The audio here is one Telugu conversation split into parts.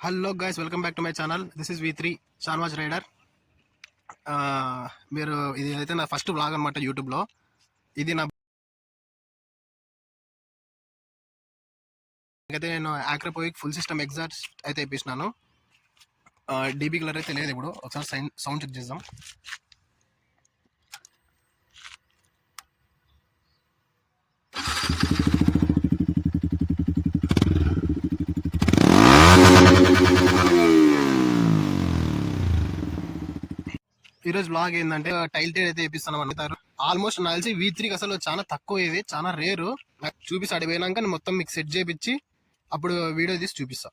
Hello guys, welcome back to my channel. This is V3 Shanawaz Rider. మీరు ఇది అయితే నా ఫస్ట్ వ్లాగ్ అనమాట యూట్యూబ్లో. ఇది నా అయితే నేను ఆక్రోపోయిక్ ఫుల్ సిస్టమ్ ఎగ్జాస్ట్ అయితే ఇప్పించినాను. డీబీ కలర్ అయితే లేదు. ఇప్పుడు ఒకసారి సౌండ్ చెక్ చేద్దాం. ఈరోజు బ్లాగ్ ఏంటంటే టైల్టెడ్ అయితే వేపిస్తాను అంటారు. ఆల్మోస్ట్ నాకు తెలిసి V3కి అసలు చాలా తక్కువ, ఇది చాలా రేరు. నాకు చూపిస్తా, అడిపోయినాక నేను మొత్తం మీకు సెట్ చేయించి అప్పుడు వీడియో తీసి చూపిస్తా.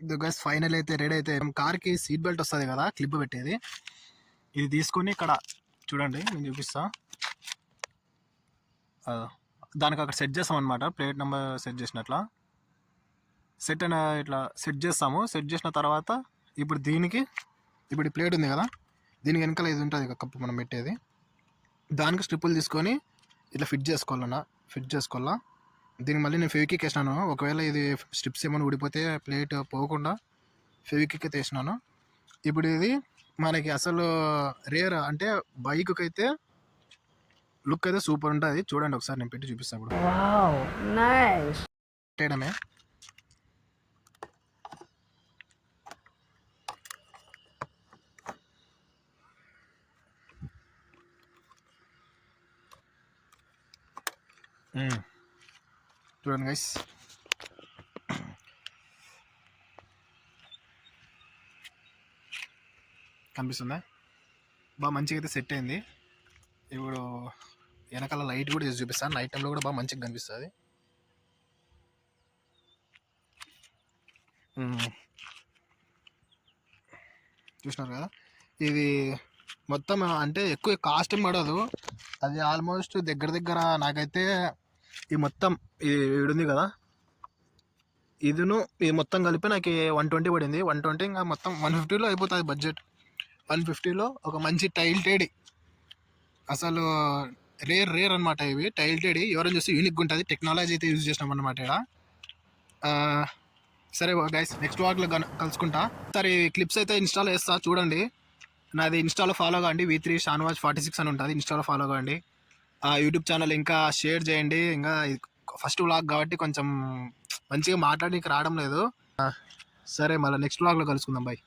ఇది గైస్ ఫైనల్ అయితే రెడీ అయితే. కార్కి సీట్ బెల్ట్ వస్తుంది కదా, క్లిప్ పెట్టేది. ఇది తీసుకొని ఇక్కడ చూడండి, నేను చూపిస్తా. దానికి అక్కడ సెట్ చేస్తాం అనమాట. ప్లేట్ నెంబర్ సెట్ చేసినట్లా సెట్ అయిన ఇట్లా సెట్ చేస్తాము. సెట్ చేసిన తర్వాత ఇప్పుడు ఇప్పుడు ఈ ప్లేట్ ఉంది కదా, దీనికి వెనకాల ఇది ఉంటుంది కప్పు మనం పెట్టేది. దానికి స్ట్రిప్పులు తీసుకొని ఇట్లా ఫిట్ చేసుకోవాలా. దీనికి మళ్ళీ నేను ఫెవిక్విక్ వేసినాను. ఒకవేళ ఇది స్ట్రిప్స్ ఏమైనా ఊడిపోతే ప్లేట్ పోకుండా ఫెవిక్విక్ అయితే వేసినాను. ఇప్పుడు ఇది మనకి అసలు రేర్ అంటే బైక్కి అయితే లుక్ అయితే సూపర్ ఉంటుంది. చూడండి ఒకసారి నేను పెట్టి చూపిస్తాను. పెట్టడమే చూడండి గైస్, కనిపిస్తుందా? బాగా మంచిగా అయితే సెట్ అయింది. ఇప్పుడు వెనకాల లైట్ కూడా చేసి చూపిస్తాను. నైట్ టైంలో కూడా బాగా మంచిగా కనిపిస్తుంది. చూసినారు కదా, ఇది మొత్తం అంటే ఎక్కువ కాస్ట్ ఏం పడదు. అది ఆల్మోస్ట్ దగ్గర నాకైతే ఈ మొత్తం ఇది ఉంది కదా, ఇది మొత్తం కలిపి నాకు 120 పడింది. 120 ఇంకా మొత్తం 150లో అయిపోతుంది బడ్జెట్. 150లో ఒక మంచి టైల్టెడ్, అసలు రేర్ అనమాట. ఇవి టైల్టెడ్ ఎవరైనా చూస్తే యూనిక్గా ఉంటుంది. టెక్నాలజీ అయితే యూజ్ చేసినాం అనమాట ఇక్కడ. సరే గైస్, నెక్స్ట్ వాక్లో కలుసుకుంటా. సరే, క్లిప్స్ అయితే ఇన్స్టాల్ చేస్తా, చూడండి. నాది ఇన్స్టాలో ఫాలో కాండి, V3 షాన్వాజ్ 46 అని ఉంటుంది. ఇన్స్టాలో ఫాలో కాండి. యూట్యూబ్ ఛానల్ ఇంకా షేర్ చేయండి. ఇంకా ఫస్ట్ వ్లాగ్ కాబట్టి కొంచెం మంచిగా మాట్లాడడానికి రావడం లేదు. సరే, మళ్ళీ నెక్స్ట్ వ్లాగ్లో కలుసుకుందాం. బాయ్.